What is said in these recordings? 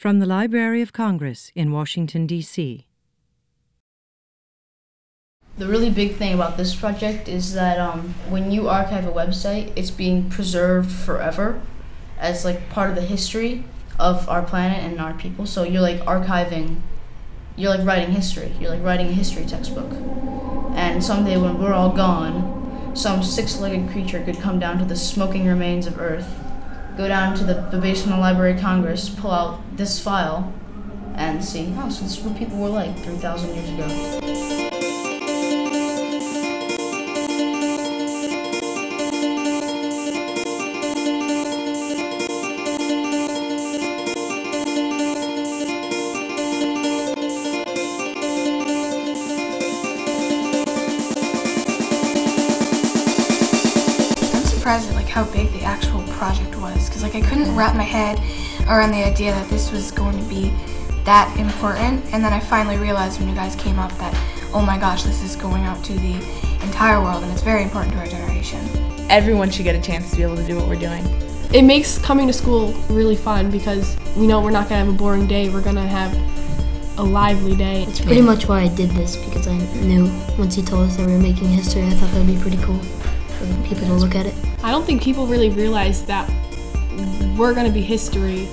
From the Library of Congress in Washington, D.C. The really big thing about this project is that when you archive a website, it's being preserved forever as like part of the history of our planet and our people. So you're like archiving, you're like writing history. You're like writing a history textbook. And someday when we're all gone, some six-legged creature could come down to the smoking remains of Earth, go down to the basement of the Library of Congress, pull out this file, and see, oh, so this is what people were like 3,000 years ago. At like how big the actual project was, because like I couldn't wrap my head around the idea that this was going to be that important, and then I finally realized when you guys came up that, oh my gosh, this is going out to the entire world and it's very important to our generation. Everyone should get a chance to be able to do what we're doing. It makes coming to school really fun because we know we're not going to have a boring day, we're going to have a lively day. That's pretty much why I did this, because I knew once he told us that we were making history, I thought that would be pretty cool for people to look at it. I don't think people really realize that we're going to be history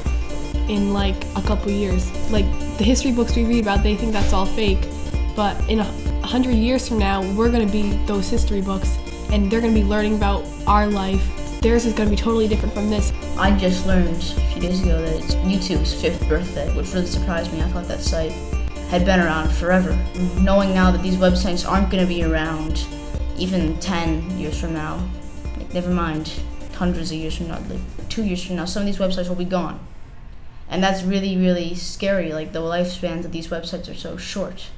in like a couple years. Like the history books we read about, they think that's all fake, but in 100 years from now, we're going to be those history books and they're going to be learning about our life. Theirs is going to be totally different from this. I just learned a few days ago that it's YouTube's 5th birthday, which really surprised me. I thought that site had been around forever. Knowing now that these websites aren't going to be around even 10 years from now, like, never mind hundreds of years from now, like 2 years from now, some of these websites will be gone. And that's really, really scary. Like, the lifespans of these websites are so short.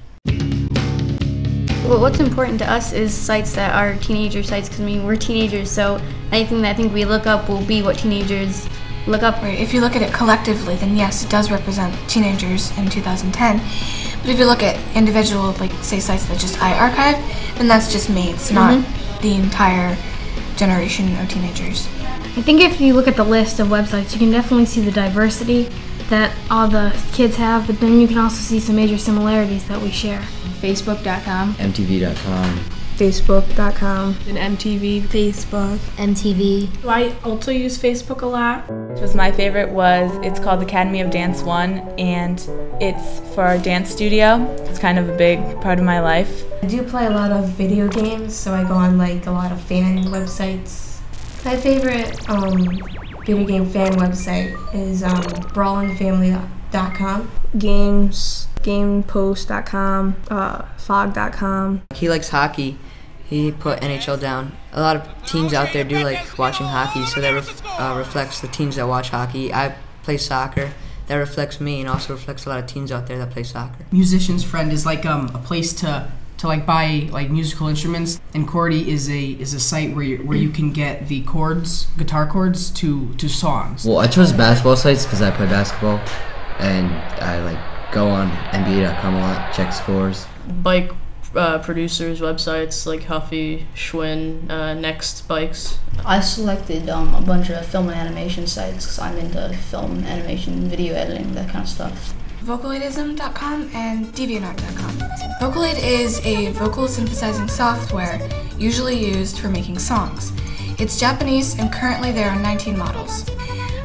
Well, what's important to us is sites that are teenager sites, because I mean, we're teenagers, so anything that I think we look up will be what teenagers look up. If you look at it collectively, then yes, it does represent teenagers in 2010. But if you look at individual, like say sites that just I archive, then that's just me. It's not the entire generation of teenagers. I think if you look at the list of websites, you can definitely see the diversity that all the kids have, but then you can also see some major similarities that we share. Facebook.com, MTV.com, Facebook.com, and MTV, Facebook, MTV. I also use Facebook a lot. My favorite was, it's called Academy of Dance 1, and it's for our dance studio. It's kind of a big part of my life. I do play a lot of video games, so I go on like a lot of fan websites. My favorite video game fan website is brawlinfamily.com. Games, gamepost.com, fog.com. He likes hockey. He put NHL down. A lot of teams out there do like watching hockey, so that reflects the teams that watch hockey. I play soccer. That reflects me, and also reflects a lot of teams out there that play soccer. Musician's Friend is like a place to like buy like musical instruments, and Cordy is a site where you can get the chords, guitar chords to songs. Well, I chose basketball sites because I play basketball, and I like go on NBA.com a lot, check scores. Bike producers websites like Huffy, Schwinn, Next Bikes. I selected a bunch of film and animation sites because I'm into film, animation, video editing, that kind of stuff. Vocaloidism.com and DeviantArt.com. Vocaloid is a vocal synthesizing software usually used for making songs. It's Japanese, and currently there are 19 models.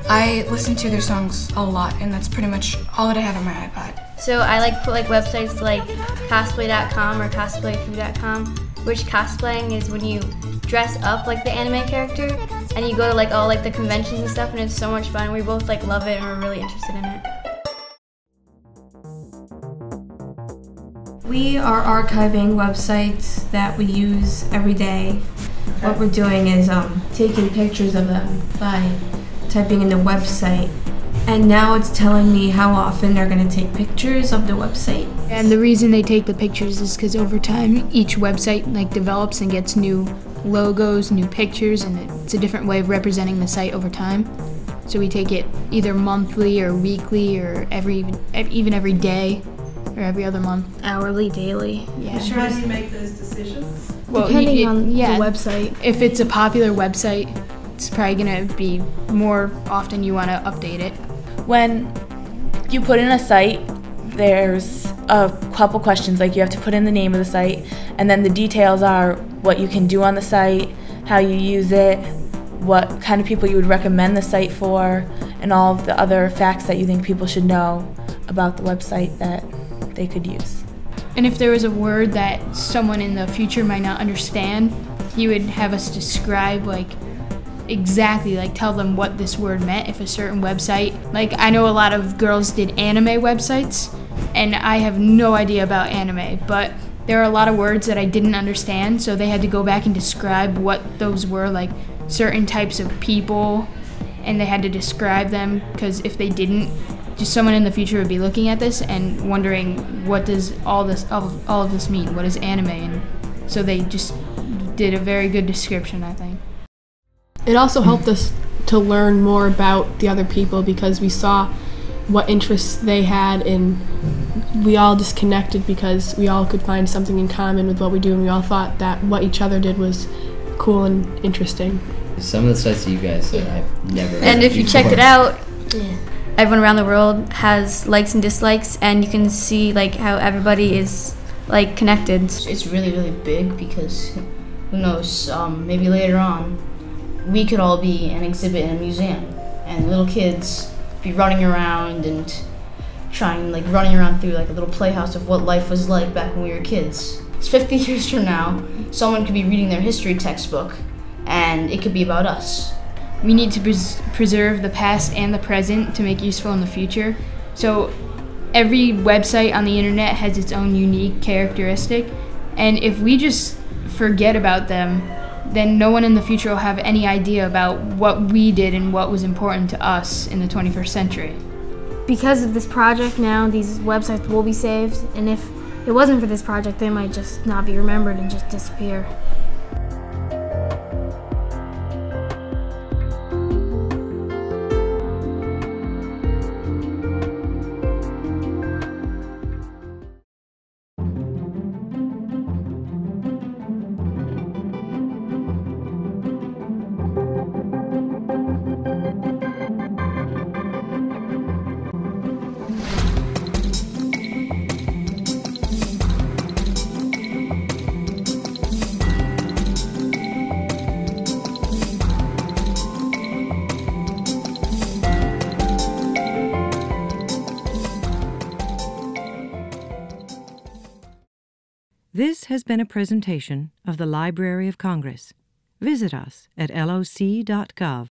I listen to their songs a lot, and that's pretty much all that I have on my iPod. So I like put like websites like cosplay.com or cosplayfood.com, which cosplaying is when you dress up like the anime character and you go to like all like the conventions and stuff, and it's so much fun. We both like love it and we're really interested in it. We are archiving websites that we use every day. What we're doing is taking pictures of them by typing in the website, and now it's telling me how often they're going to take pictures of the website. And the reason they take the pictures is because over time each website like develops and gets new logos, new pictures, and it's a different way of representing the site over time. So we take it either monthly or weekly or even every day or every other month. Hourly, daily. Yeah. How do you make those decisions? Well, depending on the website. If it's a popular website, it's probably going to be more often you want to update it. When You put in a site, there's a couple questions, like you have to put in the name of the site, and then the details are what you can do on the site, how you use it, what kind of people you would recommend the site for, and all of the other facts that you think people should know about the website that they could use. And if there was a word that someone in the future might not understand, he would have us describe exactly, tell them what this word meant if a certain website, I know a lot of girls did anime websites, and I have no idea about anime, but there are a lot of words that I didn't understand, so they had to go back and describe what those were, certain types of people, and they had to describe them, because if they didn't, just someone in the future would be looking at this and wondering, what does all of this mean? What is anime? And so they just did a very good description, I think. It also helped us to learn more about the other people because we saw what interests they had, and we all just connected because we all could find something in common with what we do, and we all thought that what each other did was cool and interesting. Some of the sites that you guys said I've never heard And if you before. checked it out, everyone around the world has likes and dislikes, and you can see how everybody is connected. It's really, really big because who knows, maybe later on we could all be an exhibit in a museum, and little kids be running around and running around through a little playhouse of what life was like back when we were kids. It's 50 years from now, someone could be reading their history textbook, and it could be about us. We need to preserve the past and the present to make useful in the future. So every website on the internet has its own unique characteristic, and if we just forget about them, then no one in the future will have any idea about what we did and what was important to us in the 21st century. Because of this project now, these websites will be saved, and if it wasn't for this project, they might just not be remembered and just disappear. This has been a presentation of the Library of Congress. Visit us at loc.gov.